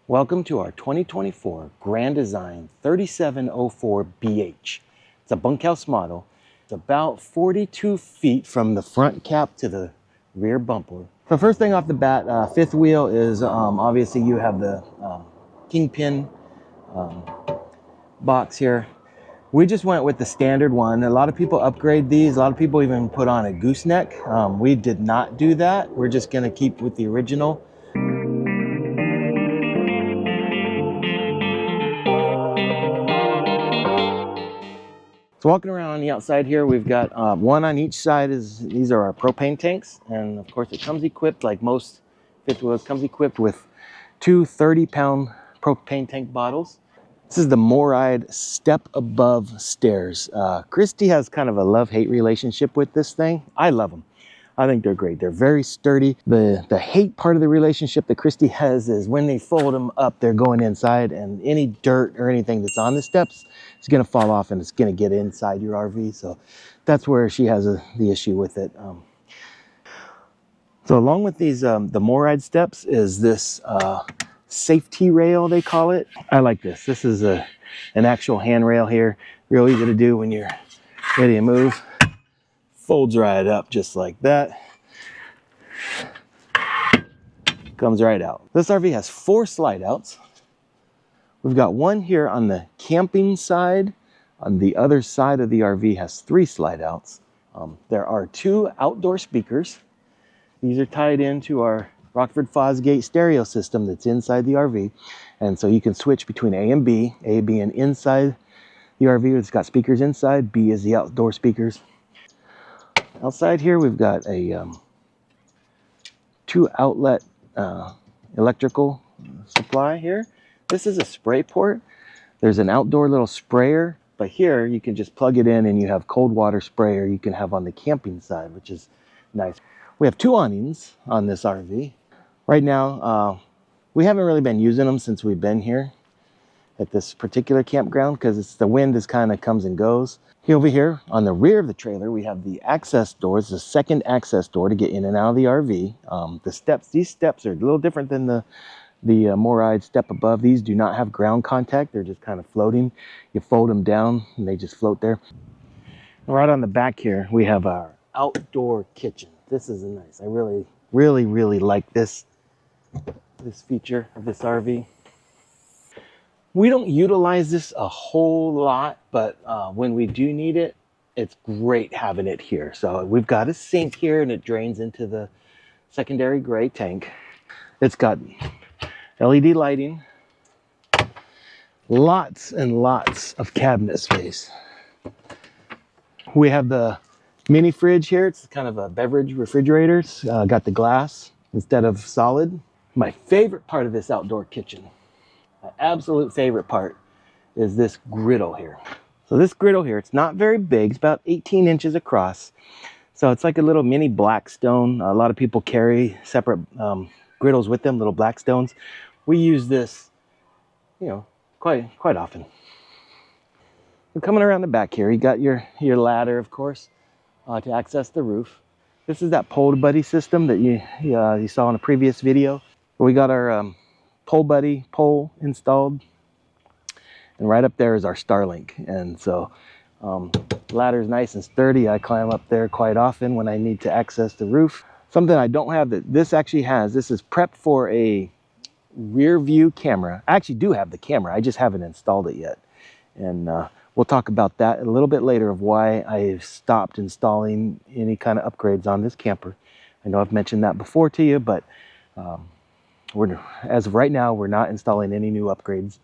Welcome to our 2024 Grand Design 3704BH. It's a bunkhouse model. It's about 42 feet from the front cap to the rear bumper. So first thing off the bat, fifth wheel is obviously you have the kingpin box here. We just went with the standard one. A lot of people upgrade these. A lot of people even put on a gooseneck. We did not do that. We're just gonna keep with the original. So walking around on the outside here, we've got one on each side. These are our propane tanks, and of course it comes equipped, like most fifth wheels, comes equipped with two 30-pound propane tank bottles. This is the Moride Step Above Stairs. Christy has kind of a love-hate relationship with this thing. I love them. I think they're great. They're very sturdy. The hate part of the relationship that Christy has is when they fold them up, they're going inside, and any dirt or anything that's on the steps is going to fall off and it's going to get inside your RV. So that's where she has the issue with it. So along with these, the Moride steps is this safety rail, they call it. I like this. This is an actual handrail here. Real easy to do when you're ready to move. Folds right up just like that. Comes right out. This RV has 4 slide outs. We've got one here on the camping side. On the other side of the RV has 3 slide outs. There are 2 outdoor speakers. These are tied into our Rockford Fosgate stereo system that's inside the RV. And so you can switch between A and B. A being inside the RV, it's got speakers inside. B is the outdoor speakers. Outside here, we've got a 2 outlet electrical supply here. This is a spray port. There's an outdoor little sprayer, but here you can just plug it in and you have cold water sprayer you can have on the camping side, which is nice. We have 2 awnings on this RV. Right now, we haven't really been using them since we've been here at this particular campground because the wind is kind of comes and goes. Here over here on the rear of the trailer, we have the access doors, the second access door to get in and out of the RV. These steps are a little different than the Moride Step Above. These do not have ground contact. They're just kind of floating. You fold them down and they just float there. Right on the back here, we have our outdoor kitchen. This is nice. I really like this feature of this RV. We don't utilize this a whole lot, but when we do need it, it's great having it here. So we've got a sink here and it drains into the secondary gray tank. It's got LED lighting, lots and lots of cabinet space. We have the mini fridge here. It's kind of a beverage refrigerator. It's got the glass instead of solid. My favorite part of this outdoor kitchen, my absolute favorite part, is this griddle here. So this griddle here, it's not very big. It's about 18 inches across. So it's like a little mini Blackstone. A lot of people carry separate griddles with them, little Blackstones. We use this, you know, quite often. And coming around the back here, you got your ladder, of course, to access the roof. This is that pole buddy system that you saw in a previous video. We got our pole buddy pole installed, and right up there is our Starlink. And so ladder is nice and sturdy. I climb up there quite often when I need to access the roof. Something I don't have that this actually has, this is prepped for a rear view camera. I actually do have the camera, I just haven't installed it yet. And we'll talk about that a little bit later of why I've stopped installing any kind of upgrades on this camper. I know I've mentioned that before to you, but as of right now, we're not installing any new upgrades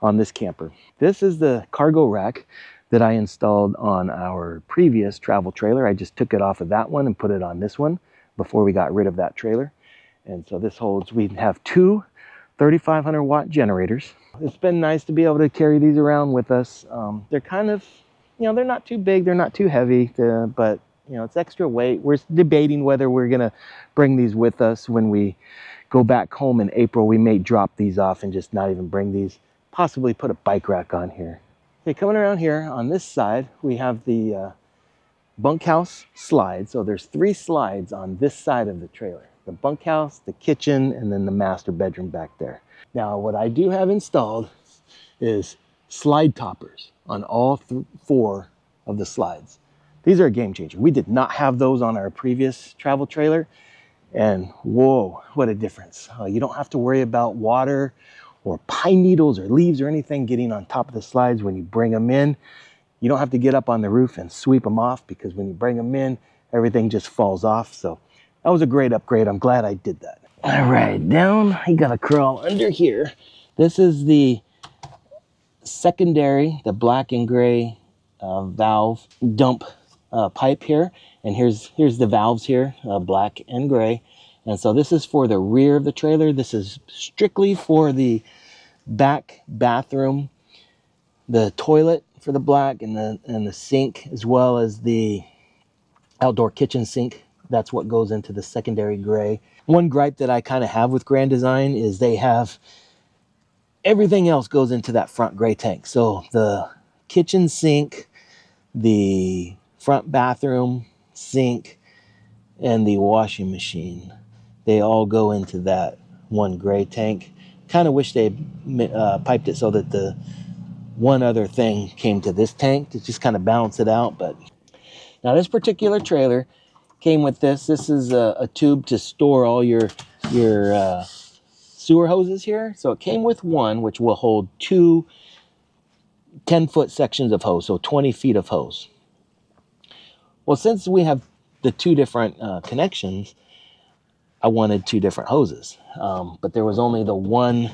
on this camper. This is the cargo rack that I installed on our previous travel trailer. I just took it off of that one and put it on this one before we got rid of that trailer. And so this holds, we have 2 3,500 watt generators. It's been nice to be able to carry these around with us. They're kind of, you know, they're not too big, they're not too heavy, but you know, it's extra weight. We're debating whether we're gonna bring these with us when we go back home in April. We may drop these off and just not even bring these, possibly put a bike rack on here. Okay, coming around here on this side, we have the bunkhouse slide. So there's 3 slides on this side of the trailer. The bunkhouse, the kitchen, and then the master bedroom back there. Now, what I do have installed is slide toppers on all 4 of the slides. These are a game changer. We did not have those on our previous travel trailer, and whoa, what a difference. You don't have to worry about water or pine needles or leaves or anything getting on top of the slides when you bring them in. You don't have to get up on the roof and sweep them off, because when you bring them in, everything just falls off. So that was a great upgrade. I'm glad I did that. All right, down, you gotta crawl under here. This is the secondary, the black and gray valve dump pipe here. And here's the valves here, black and gray. And so this is for the rear of the trailer. This is strictly for the back bathroom, the toilet for the black, and the sink, as well as the outdoor kitchen sink. That's what goes into the secondary gray. One gripe that I kind of have with Grand Design is they have everything else goes into that front gray tank. So the kitchen sink, the front bathroom sink, and the washing machine, they all go into that one gray tank. Kind of wish they piped it so that the one other thing came to this tank to just kind of balance it out. But now this particular trailer came with this. This is a tube to store all your sewer hoses here. So it came with one, which will hold 2 10-foot sections of hose, so 20 feet of hose. Well, since we have the 2 different connections, I wanted 2 different hoses, but there was only the one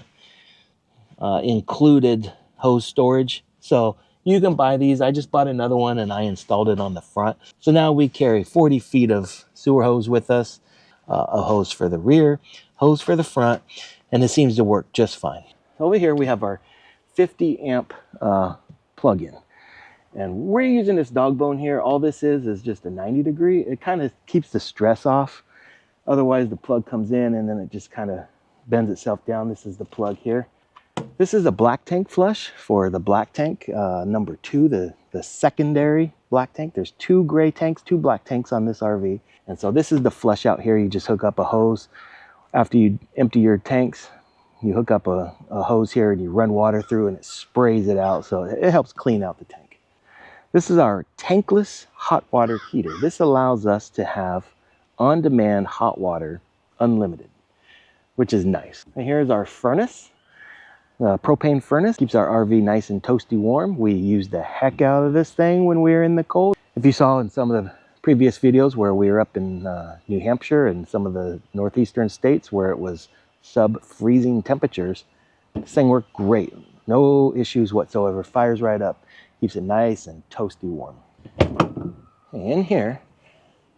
included hose storage. So you can buy these. I just bought another one and I installed it on the front. So now we carry 40 feet of sewer hose with us, a hose for the rear, hose for the front, and it seems to work just fine. Over here we have our 50 amp plug-in. And we're using this dog bone here. All this is just a 90 degree. It kind of keeps the stress off. Otherwise the plug comes in and then it just kind of bends itself down. This is the plug here. This is a black tank flush for the black tank, number 2, the secondary black tank. There's 2 gray tanks, 2 black tanks on this RV. And so this is the flush out here. You just hook up a hose. After you empty your tanks, you hook up a hose here and you run water through and it sprays it out. So it helps clean out the tank. This is our tankless hot water heater. This allows us to have on-demand hot water unlimited, which is nice. And here's our furnace. The propane furnace keeps our RV nice and toasty warm. We use the heck out of this thing when we're in the cold. If you saw in some of the previous videos where we were up in New Hampshire and some of the northeastern states where it was sub-freezing temperatures, this thing worked great. No issues whatsoever. Fires right up. Keeps it nice and toasty warm. In here,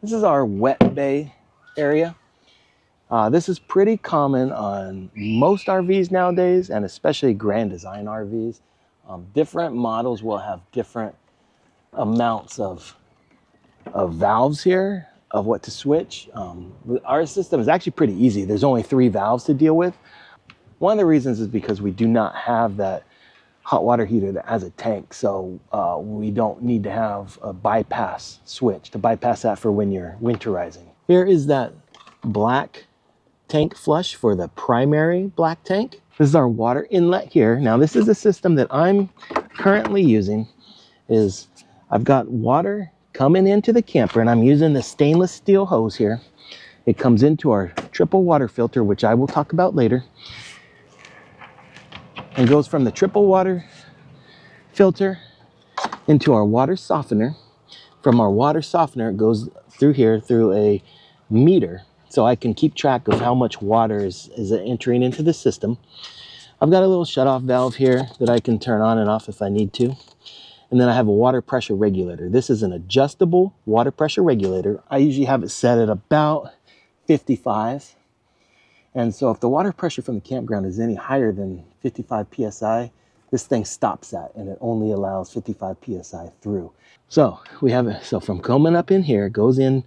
this is our wet bay area. This is pretty common on most RVs nowadays, and especially Grand Design RVs. Different models will have different amounts of valves here, of what to switch. Our system is actually pretty easy. There's only 3 valves to deal with. One of the reasons is because we do not have that hot water heater that has a tank, so we don't need to have a bypass switch to bypass that for when you're winterizing. Here is that black tank flush for the primary black tank. This is our water inlet here. Now this is the system that I'm currently using. Is I've got water coming into the camper and I'm using the stainless steel hose here. It comes into our triple water filter, which I will talk about later, and goes from the triple water filter into our water softener. From our water softener, it goes through here through a meter, so I can keep track of how much water is entering into the system. I've got a little shutoff valve here that I can turn on and off if I need to. And then I have a water pressure regulator. This is an adjustable water pressure regulator. I usually have it set at about 55. And so if the water pressure from the campground is any higher than 55 PSI, this thing stops that and it only allows 55 PSI through. So we have it, so from coming up in here, it goes in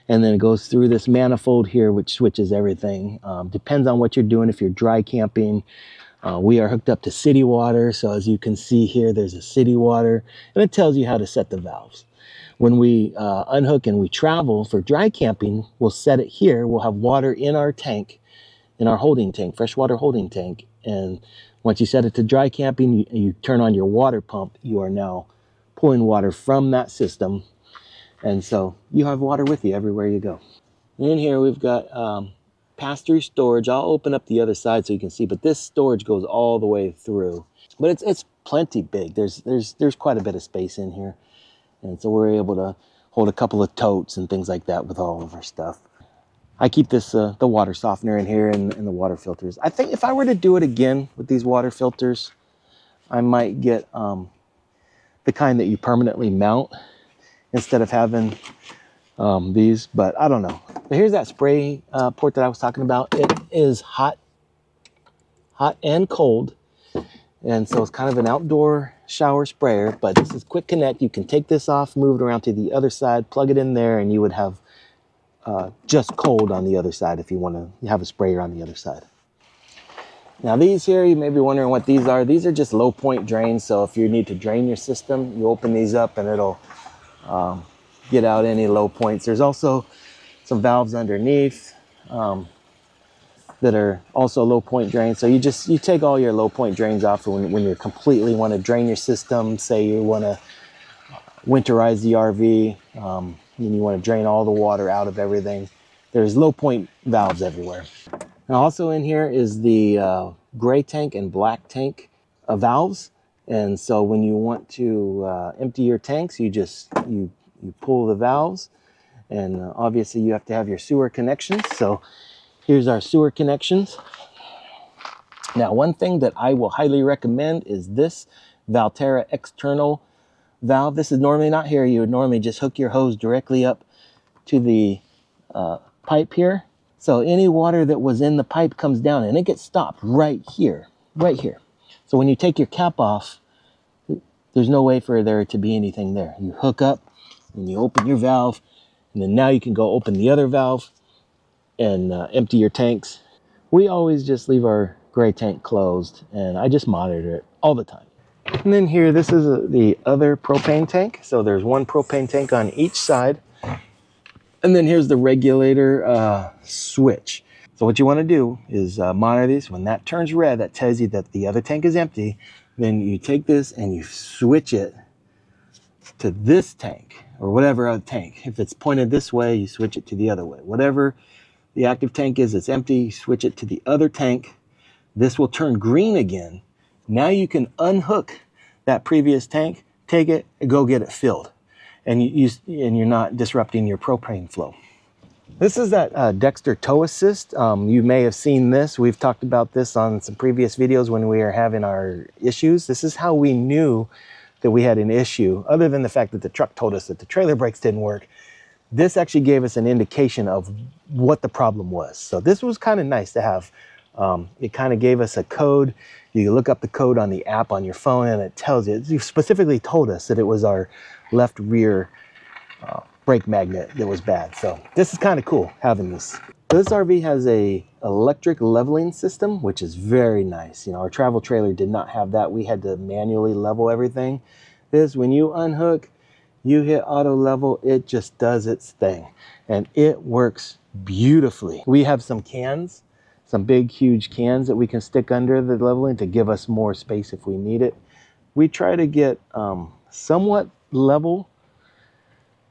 and then it goes through this manifold here, which switches everything. Depends on what you're doing. If you're dry camping, we are hooked up to city water. So as you can see here, there's a city water and it tells you how to set the valves. When we unhook and we travel for dry camping, we'll set it here. We'll have water in our tank, in our holding tank, freshwater holding tank, And once you set it to dry camping, you turn on your water pump. You are now pulling water from that system. And so you have water with you everywhere you go. In here we've got pass-through storage. I'll open up the other side so you can see, but this storage goes all the way through. But it's plenty big. There's quite a bit of space in here. And so we're able to hold a couple of totes and things like that with all of our stuff. I keep this the water softener in here and the water filters. I think if I were to do it again with these water filters, I might get the kind that you permanently mount instead of having these, but I don't know. But here's that spray port that I was talking about. It is hot and cold, and so it's kind of an outdoor shower sprayer, but this is quick connect. You can take this off, move it around to the other side, plug it in there, and you would have just cold on the other side if you want to have a sprayer on the other side. Now these here, you may be wondering what these are. These are just low point drains, so if you need to drain your system, you open these up and it'll get out any low points. There's also some valves underneath that are also low point drains. So you take all your low point drains off when you completely want to drain your system. Say you want to winterize the RV, and you want to drain all the water out of everything. There's low point valves everywhere. And also in here is the gray tank and black tank valves. And so when you want to empty your tanks, you pull the valves, and obviously you have to have your sewer connections. So here's our sewer connections. Now, one thing that I will highly recommend is this Valterra external valve. This is normally not here. You would normally just hook your hose directly up to the pipe here. So any water that was in the pipe comes down and it gets stopped right here. So when you take your cap off, there's no way for there to be anything there. You hook up and you open your valve, and then now you can go open the other valve and empty your tanks. We always just leave our gray tank closed, and I just monitor it all the time. And then here, this is the other propane tank. So there's one propane tank on each side. And then here's the regulator switch. So what you want to do is monitor these. When that turns red, that tells you that the other tank is empty. Then you take this and you switch it to this tank or whatever other tank. If it's pointed this way, you switch it to the other way. Whatever the active tank is, it's empty, you switch it to the other tank. This will turn green again. Now you can unhook that previous tank, take it, and go get it filled. And you're not disrupting your propane flow. This is that Dexter tow assist. You may have seen this. We've talked about this on some previous videos when we were having our issues. This is how we knew that we had an issue, other than the fact that the truck told us that the trailer brakes didn't work. This actually gave us an indication of what the problem was. So this was kind of nice to have. It kind of gave us a code. You look up the code on the app on your phone and it tells you. It specifically told us that it was our left rear brake magnet that was bad. So this is kind of cool having this. This RV has a electric leveling system, which is very nice. You know, our travel trailer did not have that. We had to manually level everything. This, when you unhook, you hit auto level, it just does its thing. And it works beautifully. We have some cans, some big, huge cans that we can stick under the leveling to give us more space if we need it. We try to get somewhat level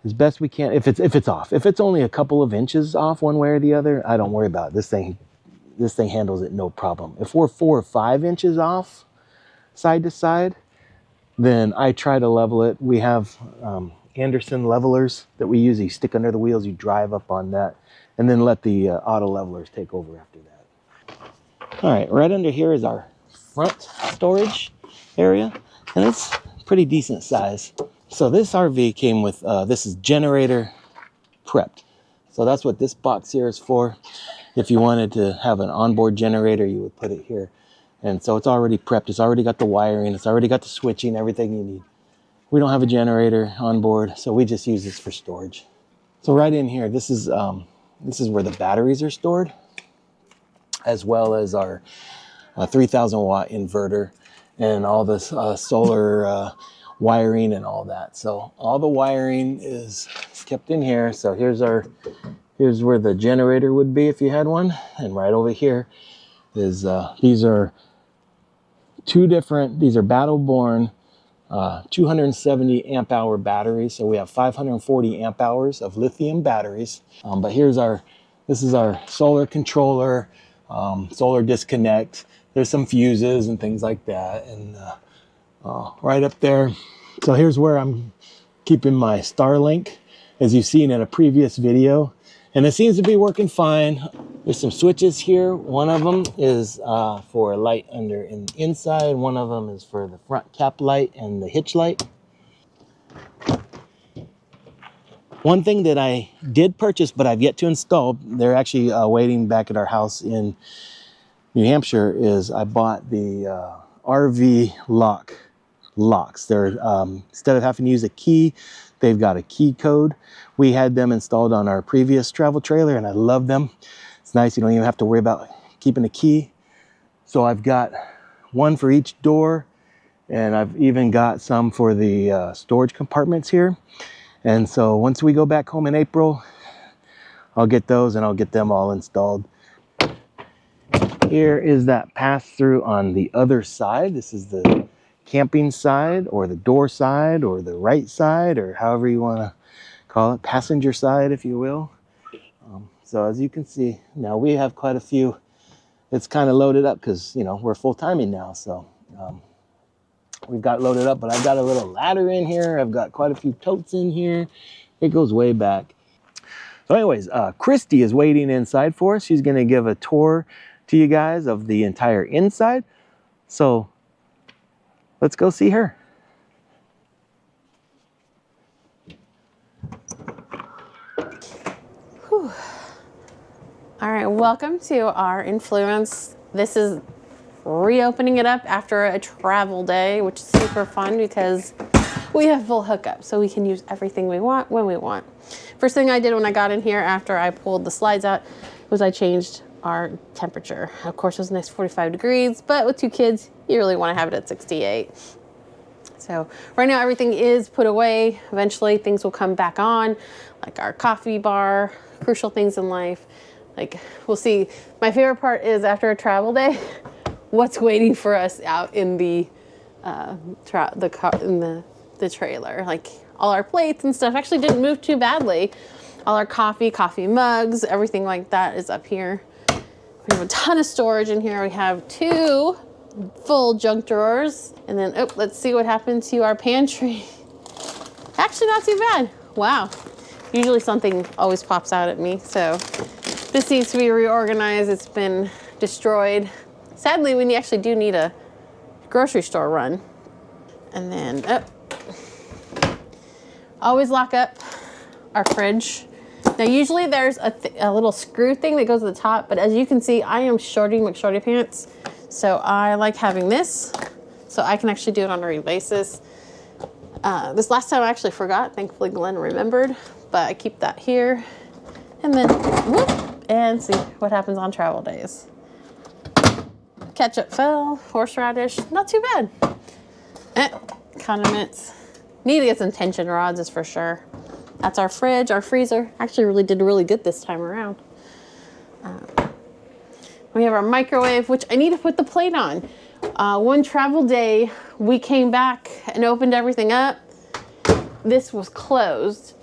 as best we can. If it's off, if it's only a couple of inches off one way or the other, I don't worry about it. This thing handles it no problem. If we're 4 or 5 inches off side to side, then I try to level it. We have Anderson levelers that we use. You stick under the wheels, you drive up on that, and then let the auto levelers take over after that. All right, right under here is our front storage area, and it's pretty decent size. So this RV came with, this is generator prepped. So that's what this box here is for. If you wanted to have an onboard generator, you would put it here. And so it's already prepped. It's already got the wiring. It's already got the switching, everything you need. We don't have a generator on board, so we just use this for storage. So right in here, this is where the batteries are stored, as well as our 3,000 watt inverter and all this solar wiring and all that. So all the wiring is kept in here. So here's where the generator would be if you had one. And right over here is these are two different, these are Battle-Born 270 amp hour batteries. So we have 540 amp hours of lithium batteries. But this is our solar controller, solar disconnect. There's some fuses and things like that. And right up there. So here's where I'm keeping my Starlink, as you've seen in a previous video. And it seems to be working fine. There's some switches here. One of them is for light under and inside. One of them is for the front cap light and the hitch light. One thing that I did purchase, but I've yet to install, they're actually waiting back at our house in New Hampshire, is I bought the RV locks. They're, instead of having to use a key, they've got a key code. We had them installed on our previous travel trailer and I love them. It's nice, you don't even have to worry about keeping a key. So I've got one for each door, and I've even got some for the storage compartments here. And so once we go back home in April, I'll get those and I'll get them all installed. Here is that pass-through on the other side. This is the camping side, or the door side, or the right side, or however you want to call it, passenger side, if you will. So as you can see, now we have quite a few. It's kind of loaded up because, you know, we're full timing now. So we've got loaded up, but I've got a little ladder in here. I've got quite a few totes in here. It goes way back. So anyways, Christy is waiting inside for us. She's going to give a tour to you guys of the entire inside. So let's go see her. Whew. All right, welcome to our Influence. This is reopening it up after a travel day, which is super fun because we have full hookup, so we can use everything we want when we want. First thing I did when I got in here after I pulled the slides out was I changed our temperature. Of course, it was a nice 45 degrees, but with two kids, you really want to have it at 68. So right now everything is put away. Eventually things will come back on, like our coffee bar, crucial things in life. Like, we'll see. My favorite part is after a travel day, what's waiting for us out in the trailer. Like, all our plates and stuff actually didn't move too badly. All our coffee mugs, everything like that is up here. We have a ton of storage in here. We have 2 full junk drawers. And then, oh, let's see what happened to our pantry. Actually, not too bad. Wow. Usually something always pops out at me. So this needs to be reorganized. It's been destroyed. Sadly, we actually do need a grocery store run. And then, oh, always lock up our fridge. Now, usually there's a little screw thing that goes at the top, but as you can see, I am shorty McShorty pants. So I like having this, so I can actually do it on a regular basis. This last time I actually forgot. Thankfully, Glenn remembered, but I keep that here. And then, whoop, and see what happens on travel days. Ketchup fell, horseradish, not too bad. Condiments. Need to get some tension rods, is for sure. That's our fridge. Our freezer actually did really good this time around. We have our microwave, which I need to put the plate on. One travel day, we came back and opened everything up. This was closed,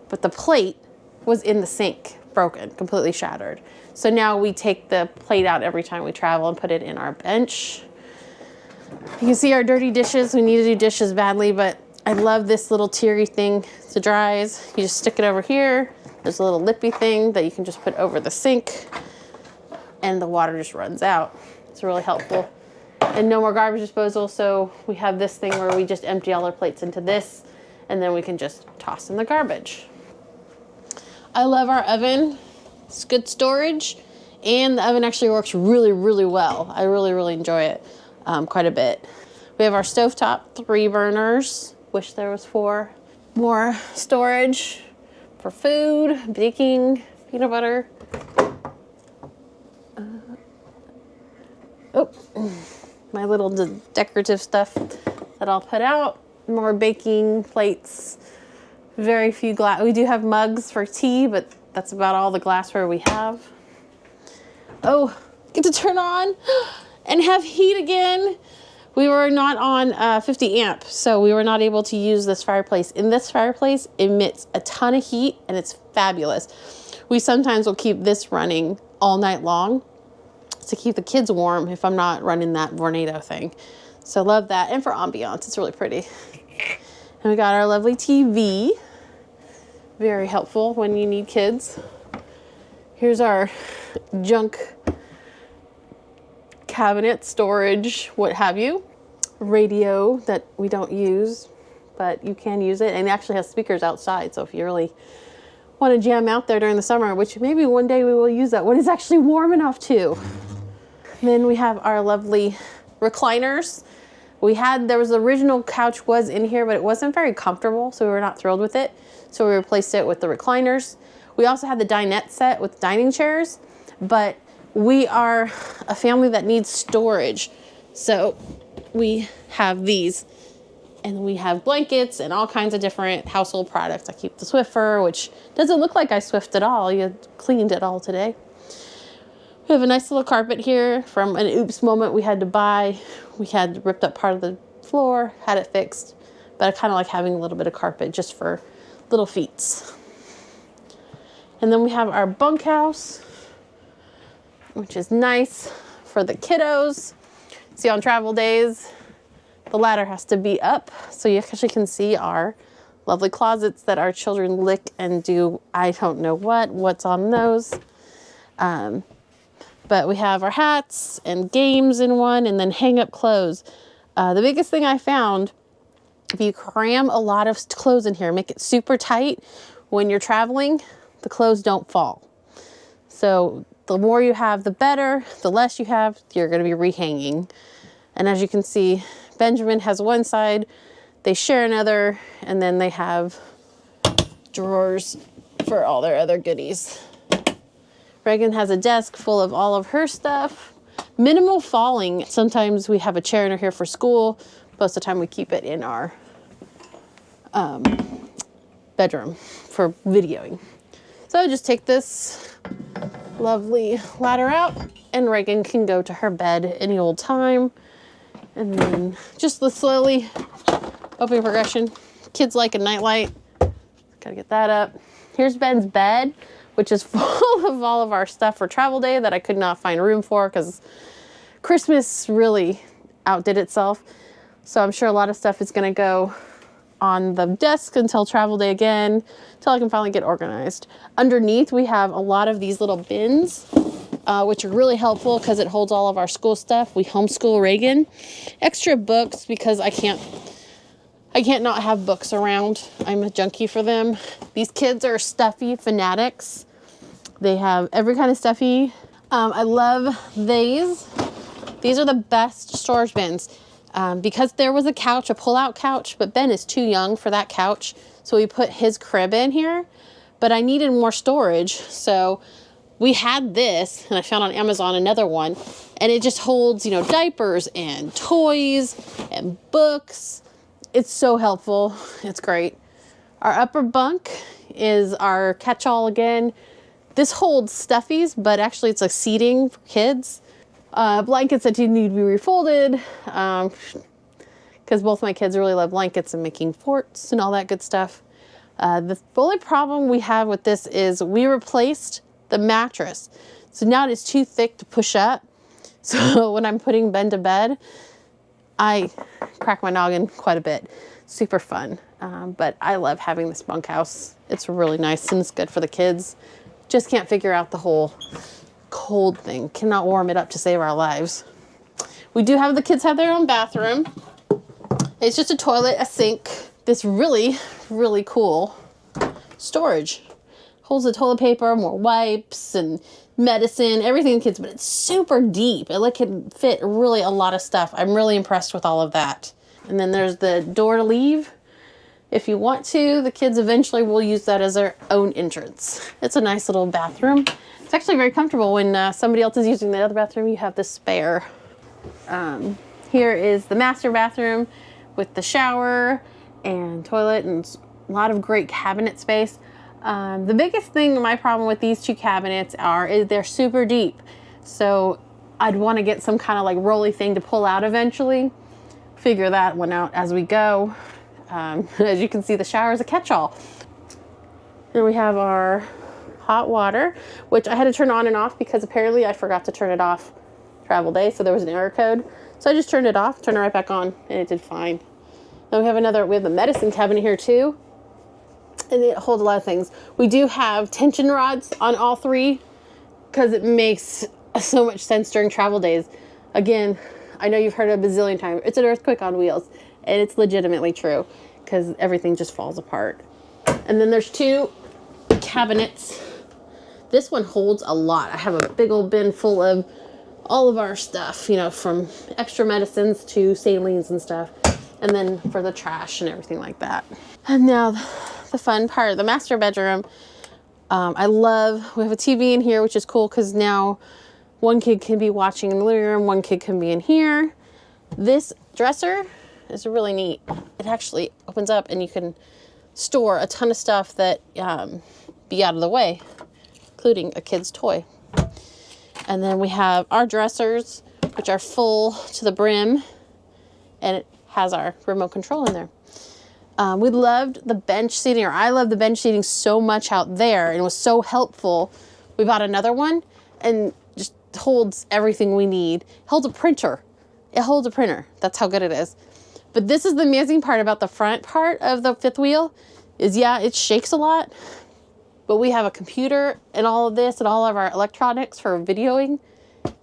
but the plate was in the sink, broken, completely shattered. So now we take the plate out every time we travel and put it in our bench. You can see our dirty dishes. We need to do dishes badly, but I love this little teary thing to dries. You just stick it over here. There's a little lippy thing that you can just put over the sink, and the water just runs out. It's really helpful. And no more garbage disposal, so we have this thing where we just empty all our plates into this, and then we can just toss in the garbage. I love our oven. It's good storage, and the oven actually works really, really well. I really, really enjoy it quite a bit. We have our stovetop, 3 burners. Wish there was 4. More storage for food, baking, peanut butter. My little decorative stuff that I'll put out. More baking plates. Very few glass. We do have mugs for tea, but that's about all the glassware we have. Oh, get to turn on and have heat again. We were not on 50 amp, so we were not able to use this fireplace. And this fireplace emits a ton of heat, and it's fabulous. We sometimes will keep this running all night long to keep the kids warm if I'm not running that Vornado thing. So I love that. And for ambiance, it's really pretty. And we got our lovely TV. Very helpful when you need kids. Here's our junk cabinet, storage, what have you. Radio that we don't use, but you can use it. And it actually has speakers outside. So if you really want to jam out there during the summer, which maybe one day we will use that when it's actually warm enough too. Then we have our lovely recliners. There was the original couch was in here, but it wasn't very comfortable, so we were not thrilled with it. So we replaced it with the recliners. We also had the dinette set with dining chairs, but we are a family that needs storage. So we have these, and we have blankets and all kinds of different household products. I keep the Swiffer, which doesn't look like I Swift at all. You cleaned it all today. We have a nice little carpet here from an oops moment we had to buy. We had ripped up part of the floor, had it fixed, but I kind of like having a little bit of carpet just for little feats. And then we have our bunkhouse, which is nice for the kiddos. See, on travel days, the ladder has to be up, so you actually can see our lovely closets that our children lick and do I don't know what's on those. But we have our hats and games in one, and then hang up clothes. The biggest thing I found, if you cram a lot of clothes in here, make it super tight, when you're traveling, the clothes don't fall. So the more you have, the better. The less you have, you're going to be rehanging. And as you can see, Benjamin has one side, they share another, and then they have drawers for all their other goodies. Reagan has a desk full of all of her stuff. Minimal falling. Sometimes we have a chair in here for school. Most of the time we keep it in our bedroom for videoing. So just take this lovely ladder out, and Reagan can go to her bed any old time. And then just the slowly opening progression. Kids like a nightlight. Gotta get that up. Here's Ben's bed, which is full of all of our stuff for travel day that I could not find room for because Christmas really outdid itself. So I'm sure a lot of stuff is going to go on the desk until travel day again, until I can finally get organized. Underneath, we have a lot of these little bins, which are really helpful because it holds all of our school stuff. We homeschool Reagan. Extra books because I can't not have books around. I'm a junkie for them. These kids are stuffy fanatics. They have every kind of stuffy. I love these. These are the best storage bins. Because there was a couch, a pull-out couch, but Ben is too young for that couch. So we put his crib in here, but I needed more storage. So we had this, and I found on Amazon another one, and it just holds, diapers and toys and books. It's so helpful. It's great. Our upper bunk is our catch-all again. This holds stuffies, but actually it's like seating for kids. Blankets that do need to be refolded, because both my kids really love blankets and making forts and all that good stuff. The only problem we have with this is we replaced the mattress. So now it is too thick to push up. So when I'm putting Ben to bed, I crack my noggin quite a bit. Super fun. But I love having this bunkhouse. It's really nice and it's good for the kids. Just can't figure out the whole cold thing. Cannot warm it up to save our lives. We do have the kids have their own bathroom. It's just a toilet, a sink, this really, really cool storage. Holds the toilet paper, more wipes and medicine, everything kids, but it's super deep. It can fit really a lot of stuff. I'm really impressed with all of that. And then there's the door to leave. If you want to, the kids eventually will use that as their own entrance. It's a nice little bathroom. It's actually very comfortable when somebody else is using the other bathroom. You have the spare. Here is the master bathroom with the shower and toilet and a lot of great cabinet space. The biggest thing, my problem with these two cabinets is they're super deep. So I'd want to get some kind of like rolly thing to pull out eventually. figure that one out as we go. As you can see, the shower is a catch-all. Then we have our hot water, which I had to turn on and off because apparently I forgot to turn it off travel day, so there was an error code. So I just turned it off, turned it right back on, and it did fine. Then we have the medicine cabinet here too, and it holds a lot of things. We do have tension rods on all three because it makes so much sense during travel days. Again, I know you've heard it a bazillion times. It's an earthquake on wheels, and it's legitimately true because everything just falls apart. And then there's two cabinets. This one holds a lot. I have a big old bin full of all of our stuff, you know, from extra medicines to salines and stuff. And then for the trash and everything like that. And now the fun part, the master bedroom. We have a TV in here, which is cool because now one kid can be watching in the living room, one kid can be in here. This dresser is really neat. It actually opens up and you can store a ton of stuff that be out of the way, including a kid's toy. And then we have our dressers, which are full to the brim, and it has our remote control in there. We loved the bench seating, or I love the bench seating so much out there, and it was so helpful. We bought another one and just holds everything we need. Holds a printer. It holds a printer. That's how good it is. But this is the amazing part about the front part of the fifth wheel is, yeah, it shakes a lot, but we have a computer and all of this and all of our electronics for videoing,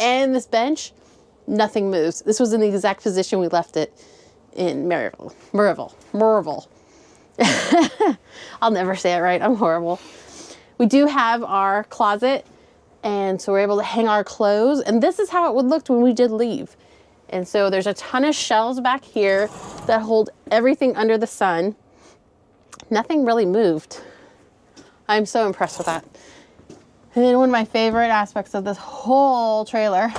and this bench, nothing moves. This was in the exact position we left it in Maryville. I'll never say it right. I'm horrible. We do have our closet, and so we're able to hang our clothes, and this is how it would look when we did leave. And so there's a ton of shelves back here that hold everything under the sun. Nothing really moved. I'm so impressed with that. And then one of my favorite aspects of this whole trailer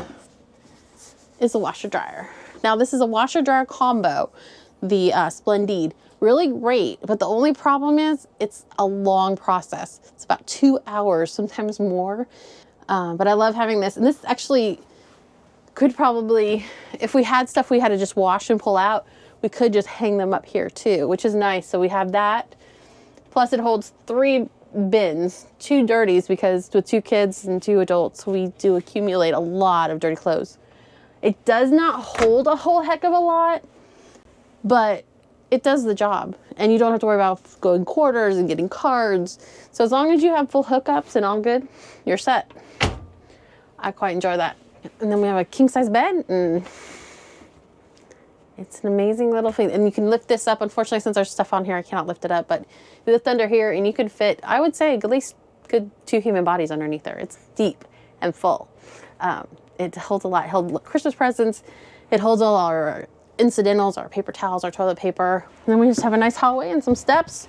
is the washer dryer. Now this is a washer dryer combo, the Splendide. Really great, but the only problem is it's a long process. It's about 2 hours, sometimes more. But I love having this, and this actually could probably, if we had stuff we had to just wash and pull out, we could just hang them up here too, which is nice. So we have that. Plus it holds 3 bins, 2 dirties, because with 2 kids and 2 adults, we do accumulate a lot of dirty clothes. It does not hold a whole heck of a lot, but it does the job. And you don't have to worry about going quarters and getting cards. So as long as you have full hookups and all good, you're set. I quite enjoy that. And then we have a king size bed, and it's an amazing little thing. And you can lift this up. Unfortunately, since there's stuff on here, I cannot lift it up, but you lift under here and you could fit, I would say, at least good 2 human bodies underneath there. It's deep and full. It holds a lot. It held Christmas presents. It holds all our incidentals, our paper towels, our toilet paper. And then we just have a nice hallway and some steps.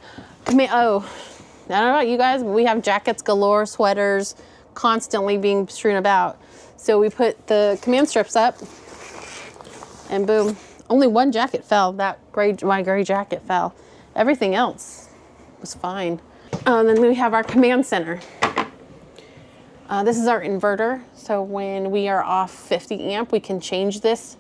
Oh, I don't know about you guys, but we have jackets galore, sweaters constantly being strewn about. So we put the command strips up, and boom, only one jacket fell. My gray jacket fell. Everything else was fine. And then we have our command center. This is our inverter. So when we are off 50 amp, we can change this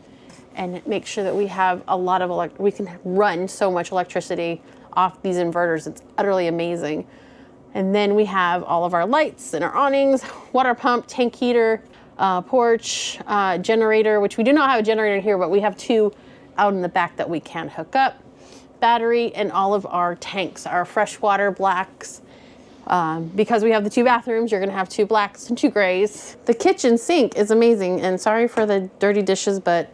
and make sure that we have a lot of we can run so much electricity off these inverters. It's utterly amazing. And then we have all of our lights and our awnings, water pump, tank heater, porch, generator, which we do not have a generator here, but we have 2 out in the back that we can hook up, battery, and all of our tanks, our freshwater blacks. Because we have the 2 bathrooms, you're gonna have 2 blacks and 2 grays. The kitchen sink is amazing, and sorry for the dirty dishes, but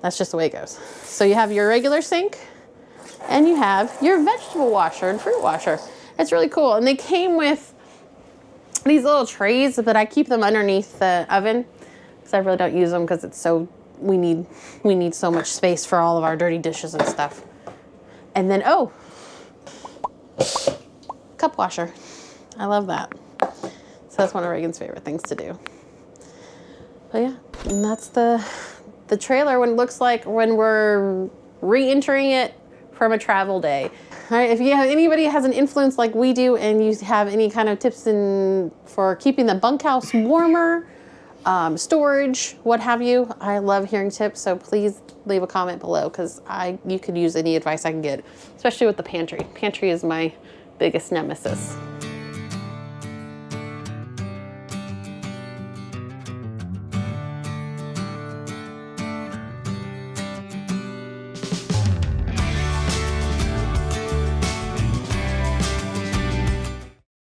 that's just the way it goes. So you have your regular sink, and you have your vegetable washer and fruit washer. It's really cool. And they came with these little trays, but I keep them underneath the oven because I really don't use them because it's so, we need so much space for all of our dirty dishes and stuff. And then, cup washer. I love that. So that's one of Reagan's favorite things to do. But yeah, and that's the trailer when it looks like when we're re-entering it from a travel day. All right, if anybody has an influence like we do and you have any kind of tips for keeping the bunkhouse warmer, storage, what have you. I love hearing tips, so please leave a comment below because you could use any advice I can get, especially with the pantry. Pantry is my biggest nemesis.